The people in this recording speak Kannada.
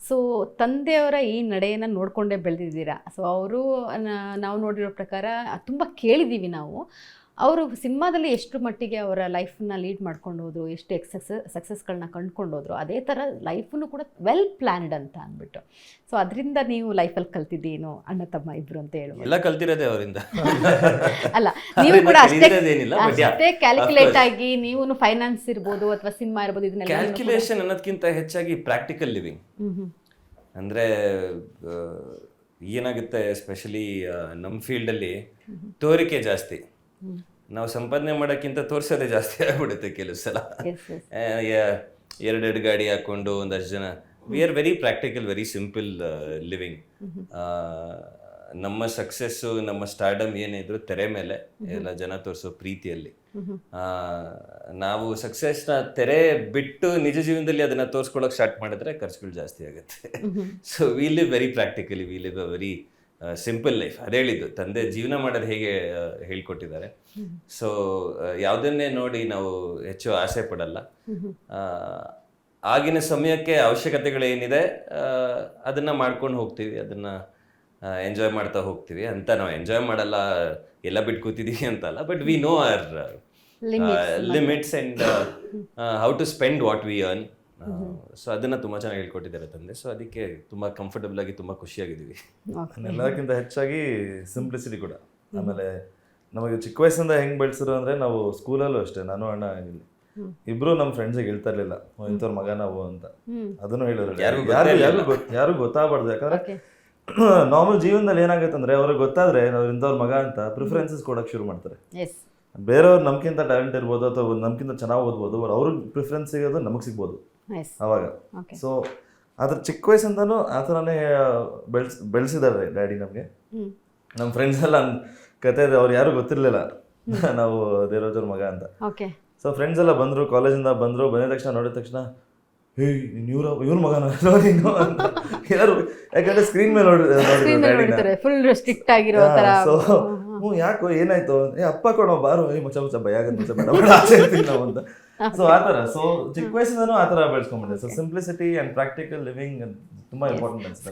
ಸೊ ತಂದೆಯವರ ಈ ನಡೆಯನ್ನು ನೋಡಿಕೊಂಡೇ ಬೆಳೆದಿದ್ದೀರಾ. ಸೊ ಅವರು ನಾವು ನೋಡಿರೋ ಪ್ರಕಾರ ತುಂಬ ಕೇಳಿದ್ದೀವಿ ನಾವು. ಅವರು ಸಿನಿಮಾದಲ್ಲಿ ಎಷ್ಟು ಮಟ್ಟಿಗೆ ಅವರ ಲೈಫನ್ನ ಲೀಡ್ ಮಾಡ್ಕೊಂಡು ಹೋದ್ರು, ಎಷ್ಟು ಸಕ್ಸಸ್ಗಳನ್ನ ಕಂಡುಕೊಂಡು ಹೋದ್ರು, ಅದೇ ಥರ ಲೈಫನ್ನು ಕೂಡ ವೆಲ್ ಪ್ಲ್ಯಾನ್ಡ್ ಅಂತ ಅಂದ್ಬಿಟ್ಟು. ಸೊ ಅದರಿಂದ ನೀವು ಲೈಫಲ್ಲಿ ಕಲ್ತಿದ್ದೀನೋ ಅಣ್ಣ ತಮ್ಮ ಇಬ್ಬರು ಅಂತ ಹೇಳ್ಬೋದು. ಎಲ್ಲ ಕಲ್ತಿರೋದೇ ಅವರಿಂದ. ಅಲ್ಲ, ನೀವು ಕೂಡ ಅಷ್ಟೇ ಕ್ಯಾಲ್ಕುಲೇಟ್ ಆಗಿ ನೀವು ಫೈನಾನ್ಸ್ ಇರ್ಬೋದು ಅಥವಾ ಸಿನಿಮಾ ಇರ್ಬೋದು, ಇದನ್ನೆಲ್ಲ ಕ್ಯಾಲ್ಕುಲೇಷನ್ ಅನ್ನೋದಕ್ಕಿಂತ ಹೆಚ್ಚಾಗಿ ಪ್ರಾಕ್ಟಿಕಲ್ ಲಿವಿಂಗ್. ಅಂದರೆ ಏನಾಗುತ್ತೆ, ಎಸ್ಪೆಷಲಿ ನಮ್ಮ ಫೀಲ್ಡಲ್ಲಿ ತೋರಿಕೆ ಜಾಸ್ತಿ. ನಾವು ಸಂಪಾದನೆ ಮಾಡೋಕ್ಕಿಂತ ತೋರಿಸೋದೇ ಜಾಸ್ತಿ ಆಗ್ಬಿಡುತ್ತೆ ಕೆಲವು ಸಲ. ಎರಡೆರಡು ಗಾಡಿ ಹಾಕೊಂಡು ಒಂದಷ್ಟು ಜನ. We are very practical, very simple living. ನಮ್ಮ ಸಕ್ಸಸ್ಸು, ನಮ್ಮ ಸ್ಟಾರ್ಡಮ್ ಏನಿದ್ರು ತೆರೆ ಮೇಲೆ, ಎಲ್ಲ ಜನ ತೋರಿಸೋ ಪ್ರೀತಿಯಲ್ಲಿ. ನಾವು ಸಕ್ಸಸ್ನ ತೆರೆ ಬಿಟ್ಟು ನಿಜ ಜೀವನದಲ್ಲಿ ಅದನ್ನ ತೋರಿಸ್ಕೊಳ್ಳೋಕೆ ಸ್ಟಾರ್ಟ್ ಮಾಡಿದ್ರೆ ಖರ್ಚುಗಳು ಜಾಸ್ತಿ ಆಗುತ್ತೆ. So we live very practically, we live a very simple life. ಅದೇ ಹೇಳಿದ್ದು, ತಂದೆ ಜೀವನ ಮಾಡೋದು ಹೇಗೆ ಹೇಳ್ಕೊಟ್ಟಿದ್ದಾರೆ. ಸೊ ಯಾವುದನ್ನೇ ನೋಡಿ ನಾವು ಹೆಚ್ಚು ಆಸೆ ಪಡಲ್ಲ. ಆಗಿನ ಸಮಯಕ್ಕೆ ಅವಶ್ಯಕತೆಗಳೇನಿದೆ ಅದನ್ನ ಮಾಡ್ಕೊಂಡು ಹೋಗ್ತೀವಿ, ಅದನ್ನ ಎಂಜಾಯ್ ಮಾಡ್ತಾ ಹೋಗ್ತೀವಿ ಅಂತ. ನಾವು ಎಂಜಾಯ್ ಮಾಡಲ್ಲ, ಎಲ್ಲ ಬಿಟ್ಟು ಕೂತಿದೀವಿ ಅಂತಲ್ಲ, but we know our limits and how to spend what we earn. ಸೊ ಅದನ್ನ ತುಂಬಾ ಚೆನ್ನಾಗಿ ಹೇಳ್ಕೊಟ್ಟಿದ್ದಾರೆ ತಂದೆ. ಸೊ ಅದಕ್ಕೆ ತುಂಬಾ ಕಂಫರ್ಟಬಲ್ ಆಗಿ ತುಂಬಾ ಖುಷಿಯಾಗಿದ್ದೀವಿ. ಎಲ್ಲದಕ್ಕಿಂತ ಹೆಚ್ಚಾಗಿ ಸಿಂಪ್ಲಿಸಿಟಿ ಕೂಡ. ಆಮೇಲೆ ನಮಗೆ ಚಿಕ್ಕ ವಯಸ್ಸಿಂದ ಹೆಂಗ್ ಬೆಳೆಸಿದ್ರು ಅಂದ್ರೆ, ನಾವು ಸ್ಕೂಲಲ್ಲೂ ಅಷ್ಟೇ, ನಾನು ಅಣ್ಣ ಇಬ್ರು ನಮ್ಮ ಫ್ರೆಂಡ್ಸಿಗೆ ಹೇಳ್ತಾ ಇರ್ಲಿಲ್ಲ ಇಂಥವ್ರ ಮಗ ನಾವು ಅಂತ. ಅದನ್ನು ಹೇಳಿದ್ರು, ಯಾರು ಗೊತ್ತಾಗಬಾರ್ದು. ಯಾಕಂದ್ರೆ ನಾರ್ಮಲ್ ಜೀವನದಲ್ಲಿ ಏನಾಗುತ್ತೆ ಅಂದ್ರೆ, ಅವ್ರಿಗೆ ಗೊತ್ತಾದ್ರೆ ನಾವು ಇಂಥವ್ರ ಮಗ ಅಂತ ಪ್ರಿಫರೆನ್ಸಸ್ ಕೊಡಕ್ ಶುರು ಮಾಡ್ತಾರೆ. ಬೇರೆಯವ್ರು ನಮ್ಗಿಂತ ಟ್ಯಾಲೆಂಟ್ ಇರ್ಬೋದು ಅಥವಾ ನಮ್ಗಿಂತ ಚೆನ್ನಾಗಿ ಓದ್ಬೋದು, ಅವ್ರಿಗೆ ಪ್ರಿಫರೆನ್ಸ್ ಸಿಗೋದು ನಮಗೆ ಸಿಗ್ಬೋದು ಅವಾಗ. ಸೊ ಅದ್ರ ಚಿಕ್ಕ ವಯಸ್ಸಿಂದನೂ ಆ ಥರನೇ ಬೆಳೆಸಿದಾರೆ ಡ್ಯಾಡಿ ನಮಗೆ. ನಮ್ಮ ಫ್ರೆಂಡ್ಸ್ ಎಲ್ಲ ಕತೆ ಅವ್ರು ಯಾರು ಗೊತ್ತಿರಲಿಲ್ಲ ನಾವು ದೇವರಾಜವ್ರ ಮಗ ಅಂತ. ಸೊ ಫ್ರೆಂಡ್ಸ್ ಎಲ್ಲ ಬಂದರು, ಕಾಲೇಜಿಂದ ಬಂದಿದ ತಕ್ಷಣ ನೋಡಿದ ತಕ್ಷಣ, ಹೇಯ್ ಇವ್ರ ಮಗನ ನೀನು ಅಂತ ಯಾರು, ಯಾಕಂದ್ರೆ ಸ್ಕ್ರೀನ್ ಮೇಲೆ ಸೊ ಯಾಕೋ ಏನಾಯ್ತು, ಅಪ್ಪ ಕೊಡೋ ಬಾರೋ, ಮಚ್ಚ ಭಯ ಆಗತ್ತೆ, ಬೇಡ ಆಚೆ ಇರ್ತೀವಿ ನಾವು ಅಂತ. ಸೊ ಆ ಥರ. ಸೊ ಚಿಕ್ಕ ವಯಸ್ಸಿಂದನೂ ಆ ಥರ ಬೆಳೆಸ್ಕೊಂಡ್ಬಿಟ್ಟೆ. So simplicity and practical living ತುಂಬ ಇಂಪಾರ್ಟೆಂಟ್ ಅನ್ಸುತ್ತೆ.